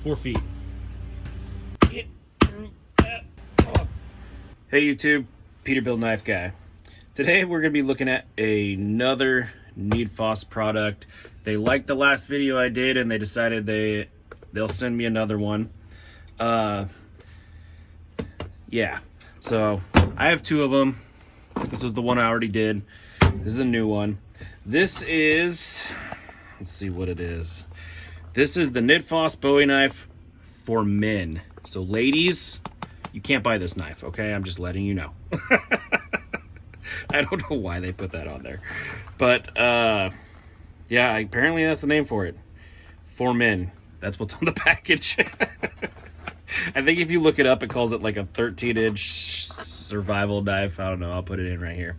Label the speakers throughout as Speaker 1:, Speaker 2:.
Speaker 1: 4 feet. Get through that. Oh. Hey YouTube, Peterbilt Knife Guy. Today we're going to be looking at another NEDFOSS product. They liked the last video I did and they decided they'll send me another one. Yeah, so I have 2 of them. This was the one I already did. This is a new one. This is, let's see what it is. This is the NEDFOSS Bowie knife for men. So ladies, you can't buy this knife, okay? I'm just letting you know. I don't know why they put that on there. But, yeah, apparently that's the name for it. For men. That's what's on the package. I think if you look it up, it calls it like a 13-inch survival knife. I don't know. I'll put it in right here.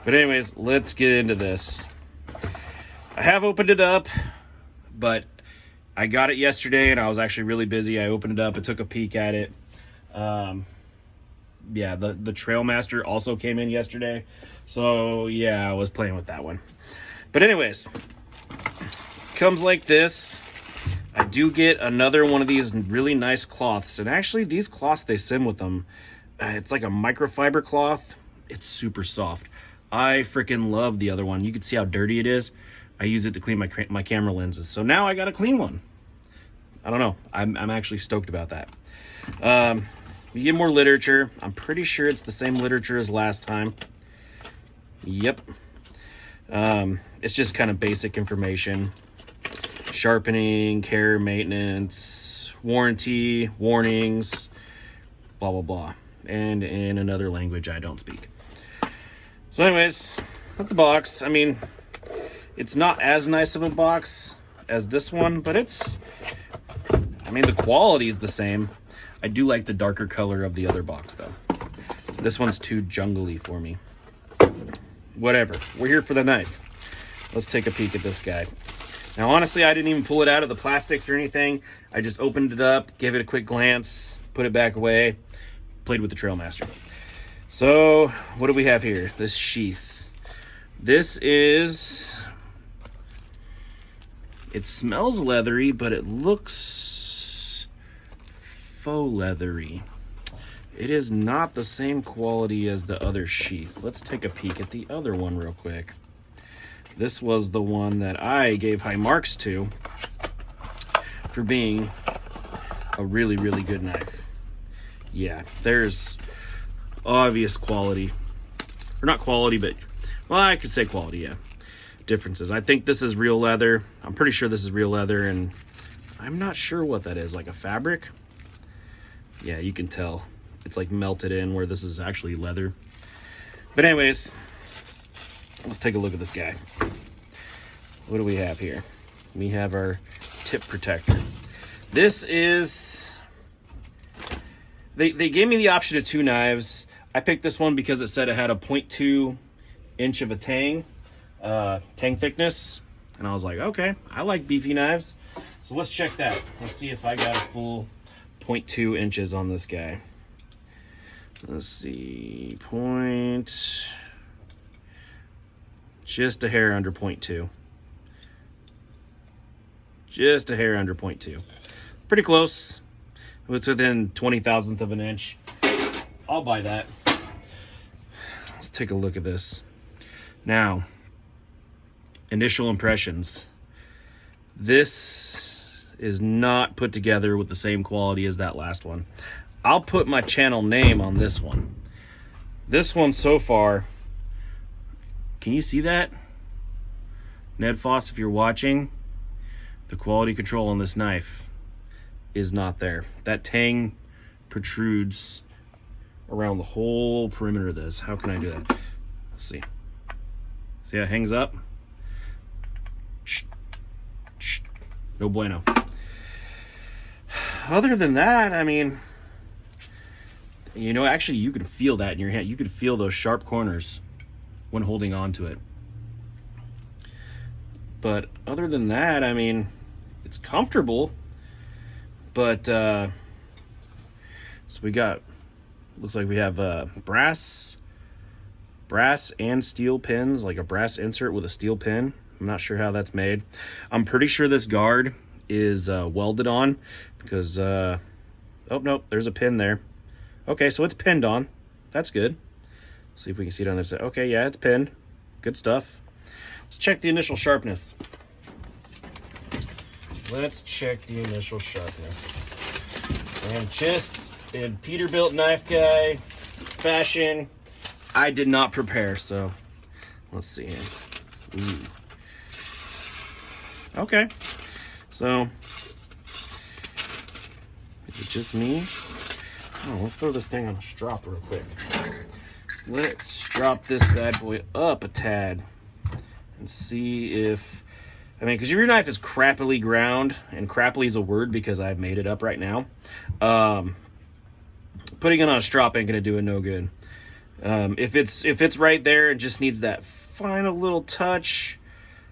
Speaker 1: But anyways, let's get into this. I have opened it up, but I got it yesterday and I was actually really busy. I opened it up and took a peek at it. Yeah, the Trailmaster also came in yesterday. So yeah, I was playing with that one. But anyways, comes like this. I do get another one of these really nice cloths. And actually these cloths they send with them, it's like a microfiber cloth. It's super soft. I freaking love the other one. You can see how dirty it is. I use it to clean my camera lenses. So now I got a clean one. I don't know. I'm actually stoked about that. You get more literature. I'm pretty sure it's the same literature as last time. Yep. It's just kind of basic information. Sharpening, care, maintenance, warranty, warnings, blah, blah, blah. And in another language I don't speak. So anyways, that's the box. I mean, it's not as nice of a box as this one, but I mean, the quality is the same. I do like the darker color of the other box, though. This one's too jungly for me. Whatever. We're here for the knife. Let's take a peek at this guy. Now, honestly, I didn't even pull it out of the plastics or anything. I just opened it up, gave it a quick glance, put it back away, played with the Trailmaster. So, what do we have here? This sheath. This is... It smells leathery, but it looks faux leathery. It is not the same quality as the other sheath. Let's take a peek at the other one real quick. This was the one that I gave high marks to for being a really, really good knife. Yeah, there's obvious quality. Or not quality, but, well, I could say quality, yeah. Differences. I think this is real leather. I'm pretty sure this is real leather, and I'm not sure what that is. Like a fabric? Yeah, you can tell. It's like melted in where this is actually leather. But anyways, let's take a look at this guy. What do we have here? We have our tip protector. This is... They gave me the option of 2 knives. I picked this one because it said it had a 0.2 inch of a tang thickness. And I was like, okay, I like beefy knives. So let's check that. Let's see if I got a full 0.2 inches on this guy. Let's see, just a hair under 0.2. Just a hair under 0.2. Pretty close. It's within 20,000th of an inch. I'll buy that. Let's take a look at this. Now, initial impressions. This is not put together with the same quality as that last one. I'll put my channel name on this one. This one so far, can you see that? NEDFOSS, if you're watching, the quality control on this knife is not there. That tang protrudes around the whole perimeter of this. How can I do that? Let's see. See how it hangs up? No bueno. Other than that, I mean, you know, actually you can feel that in your hand. You can feel those sharp corners when holding on to it. But other than that, I mean, it's comfortable. But, so we got, looks like we have brass and steel pins, like a brass insert with a steel pin. I'm not sure how that's made. I'm pretty sure this guard is welded on because, oh, no, there's a pin there. Okay, so it's pinned on. That's good. See if we can see it on this side. Okay, yeah, it's pinned. Good stuff. Let's check the initial sharpness. Let's check the initial sharpness. And just in Peterbilt knife guy fashion, I did not prepare, so let's see here. Ooh. Okay, so is it just me? Oh, let's throw this thing on a strop real quick. Let's drop this bad boy up a tad and see if, I mean, because your knife is crappily ground, and crappily is a word because I've made it up right now. Putting it on a strop ain't gonna do it no good. If it's right there and just needs that final little touch,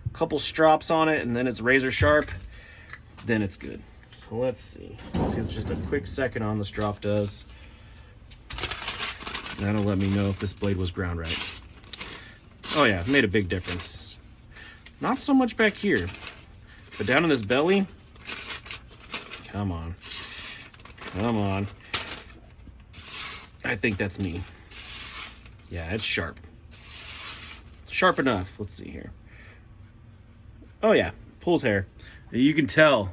Speaker 1: a couple strops on it, and then it's razor sharp, then it's good. So let's see. Let's see what just a quick second on the strop does. That'll let me know if this blade was ground right. Oh yeah, it made a big difference. Not so much back here, but down in this belly, come on. Come on. I think that's me. Yeah, it's sharp. Sharp enough. Let's see here. Oh yeah, pulls hair. You can tell,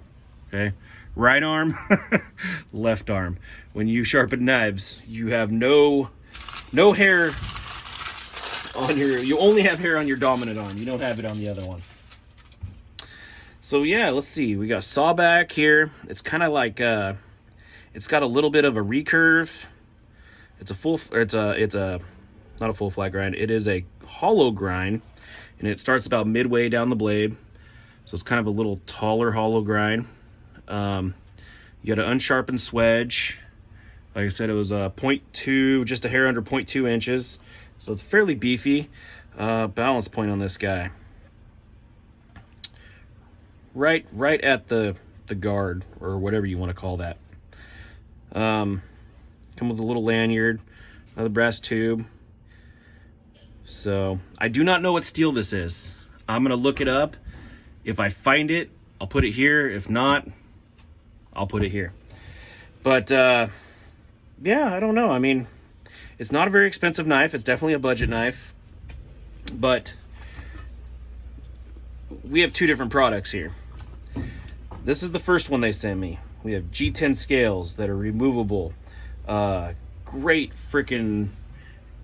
Speaker 1: okay? Right arm, left arm. When you sharpen knives, you have no hair on you only have hair on your dominant arm. You don't have it on the other one. So yeah, let's see. We got sawback here. It's kind of like, it's got a little bit of a recurve. It's not a full flat grind. It is a hollow grind, and it starts about midway down the blade. So it's kind of a little taller hollow grind. You got an unsharpened swedge. Like I said, it was 0.2, just a hair under 0.2 inches. So it's fairly beefy. Balance point on this guy. Right at the guard, or whatever you want to call that. Come with a little lanyard, another brass tube. So I do not know what steel this is. I'm gonna look it up. If I find it, I'll put it here. If not, I'll put it here. But yeah, I don't know. I mean, it's not a very expensive knife. It's definitely a budget knife. But we have two different products here. This is the first one they sent me. We have G10 scales that are removable. Great freaking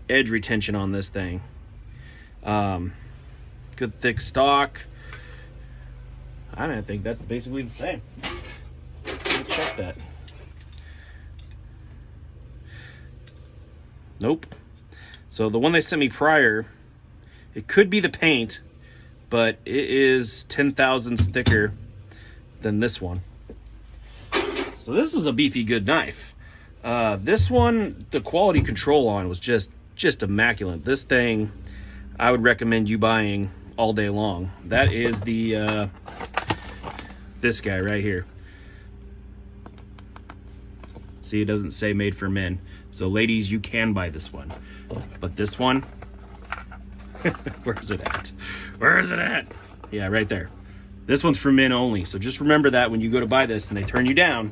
Speaker 1: edge retention on this thing. Good thick stock. I don't think that's basically the same. Let's check that. Nope. So the one they sent me prior, it could be the paint, but it is 10 thousandths thicker than this one. So this is a beefy good knife. This one, the quality control on was just immaculate. This thing, I would recommend you buying all day long. That is the this guy right here. See, it doesn't say made for men. So ladies, you can buy this one. But this one, where's it at? Where is it at? Yeah, right there. This one's for men only. So just remember that when you go to buy this and they turn you down.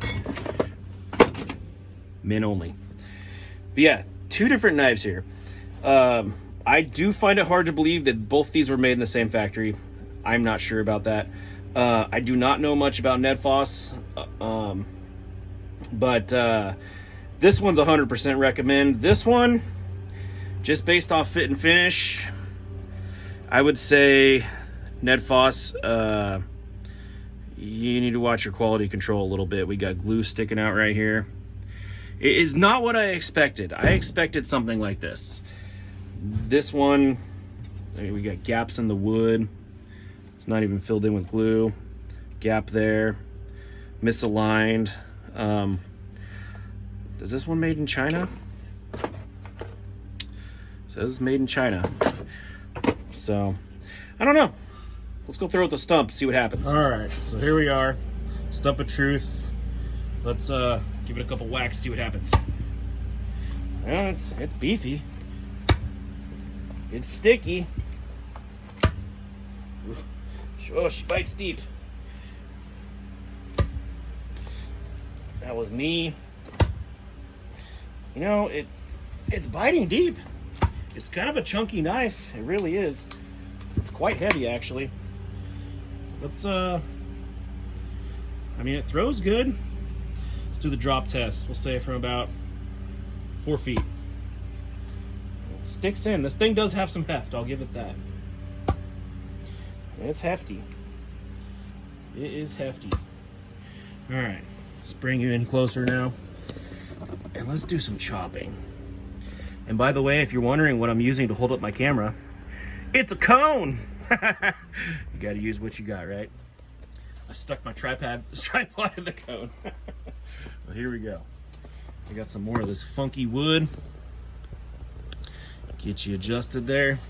Speaker 1: Men only. But yeah, two different knives here. I do find it hard to believe that both these were made in the same factory. I'm not sure about that. I do not know much about NEDFOSS. But this one's 100% recommend. This one, just based off fit and finish, I would say NEDFOSS, you need to watch your quality control a little bit. We got glue sticking out right here. It is not what I expected. I expected something like this. This one, I mean, we got gaps in the wood. It's not even filled in with glue. Gap there. Misaligned. Is this one made in China? It says made in China. So, I don't know. Let's go throw it the stump, see what happens. All right, so here we are. Stump of truth. Let's give it a couple whacks, see what happens. Yeah, it's beefy. It's sticky. Oh, she bites deep. That was me. You know, it's biting deep. It's kind of a chunky knife. It really is. It's quite heavy, actually. Let's, I mean, it throws good. Let's do the drop test. We'll say from about 4 feet. It sticks in. This thing does have some heft. I'll give it that. It's hefty. It is hefty. All right. Let's bring you in closer now. And let's do some chopping. And by the way, if you're wondering what I'm using to hold up my camera, it's a cone. You got to use what you got, right? I stuck my tripod in the cone. Well, here we go. I got some more of this funky wood. Get you adjusted there.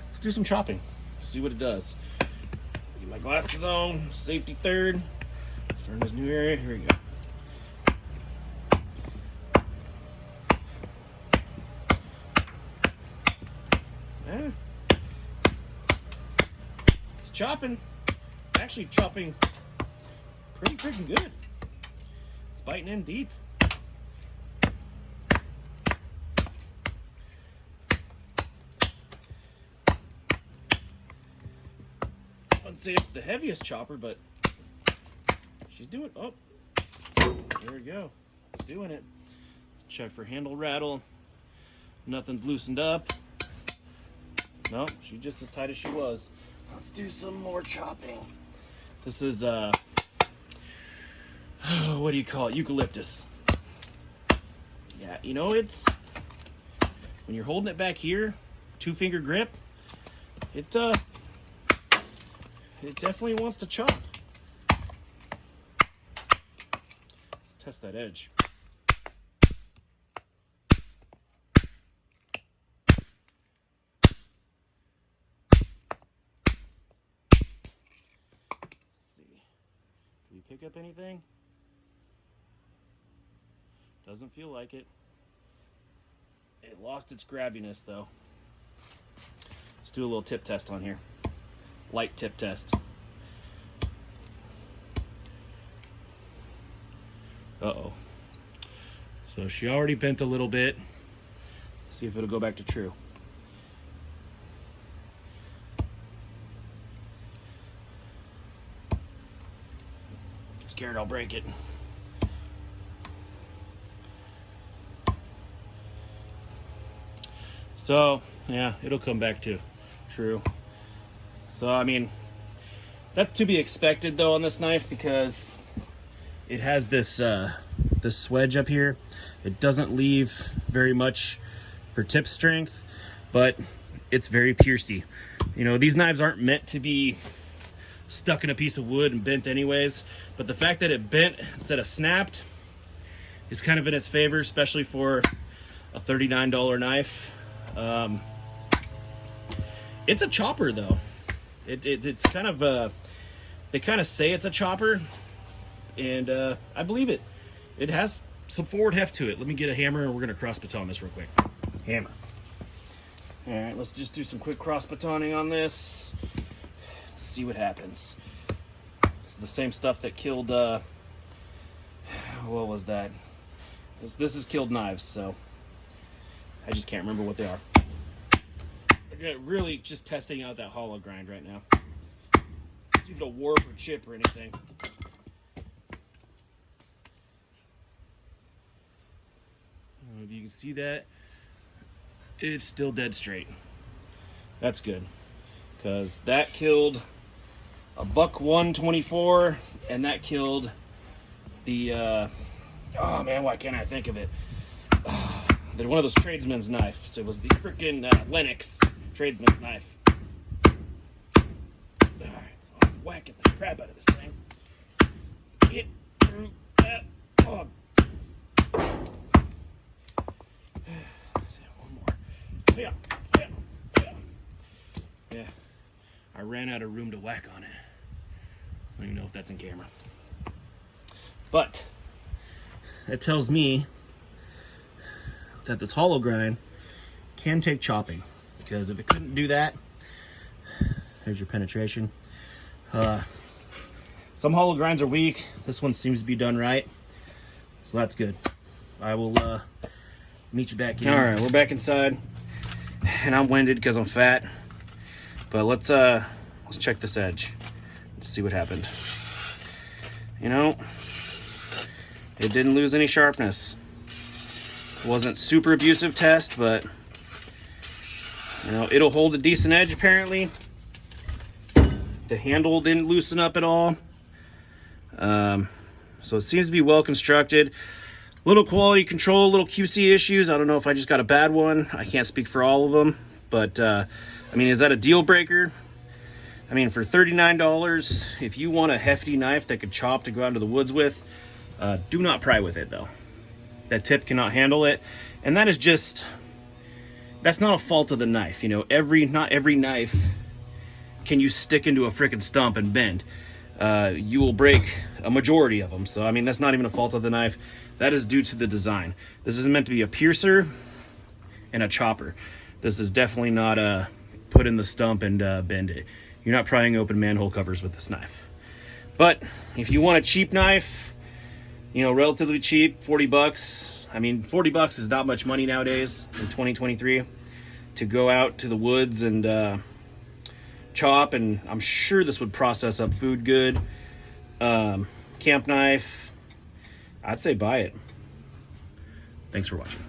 Speaker 1: Let's do some chopping. See what it does. Get my glasses on. Safety third. Turn this new area. Here we go. Yeah. It's chopping. It's actually chopping pretty freaking good. It's biting in deep. I wouldn't say it's the heaviest chopper, but she's doing. Oh, there we go. It's doing it. Check for handle rattle. Nothing's loosened up. No, she's just as tight as she was. Let's do some more chopping. This is what do you call it? Eucalyptus. Yeah, you know, it's when you're holding it back here, 2-finger grip, it definitely wants to chop. Let's test that edge. Pick up anything? Doesn't feel like it. It lost its grabbiness though. Let's do a little tip test on here. Light tip test. Uh-oh. So she already bent a little bit. See if it'll go back to true. Scared I'll break it. So yeah, it'll come back to true. So I mean, that's to be expected though on this knife, because it has this this swedge up here. It doesn't leave very much for tip strength, but it's very piercy. You know, these knives aren't meant to be stuck in a piece of wood and bent anyways, but the fact that it bent instead of snapped is kind of in its favor, especially for a $39 knife. It's a chopper though. It's kind of they kind of say it's a chopper, and I believe it. It has some forward heft to it. Let me get a hammer and we're gonna cross baton this real quick. Hammer. All right, let's just do some quick cross batoning on this. See what happens. It's the same stuff that killed what was that? This has killed knives, so I just can't remember what they are. They're really just testing out that hollow grind right now. See if it'll warp or chip or anything. If you can see that, it's still dead straight. That's good, because that killed a buck 124, and that killed the oh man, why can't I think of it? They're one of those tradesman's knives. It was the freaking Lennox tradesman's knife. Alright, so I'm whacking the crap out of this thing. Get through that log. One more. Yeah. Yeah. I ran out of room to whack on it. I don't even know if that's in camera. But that tells me that this hollow grind can take chopping, because if it couldn't do that, there's your penetration. Some hollow grinds are weak. This one seems to be done right. So that's good. I will meet you back in. All right, we're back inside, and I'm winded because I'm fat. But let's check this edge. Let's see what happened. You know, it didn't lose any sharpness. It wasn't super abusive test, but you know, it'll hold a decent edge apparently. The handle didn't loosen up at all. So it seems to be well constructed. Little quality control, little QC issues. I don't know if I just got a bad one. I can't speak for all of them, but I mean, is that a deal breaker? I mean, for $39, if you want a hefty knife that could chop to go out into the woods with, do not pry with it though. That tip cannot handle it, and that is just, that's not a fault of the knife. You know, not every knife can you stick into a frickin' stump and bend. You will break a majority of them. So, I mean, that's not even a fault of the knife. That is due to the design. This is meant to be a piercer and a chopper. This is definitely not a put in the stump and bend it. You're not prying open manhole covers with this knife. But if you want a cheap knife, you know, relatively cheap, 40 bucks. I mean, 40 bucks is not much money nowadays in 2023 to go out to the woods and chop, and I'm sure this would process up food good. Camp knife, I'd say buy it. Thanks for watching.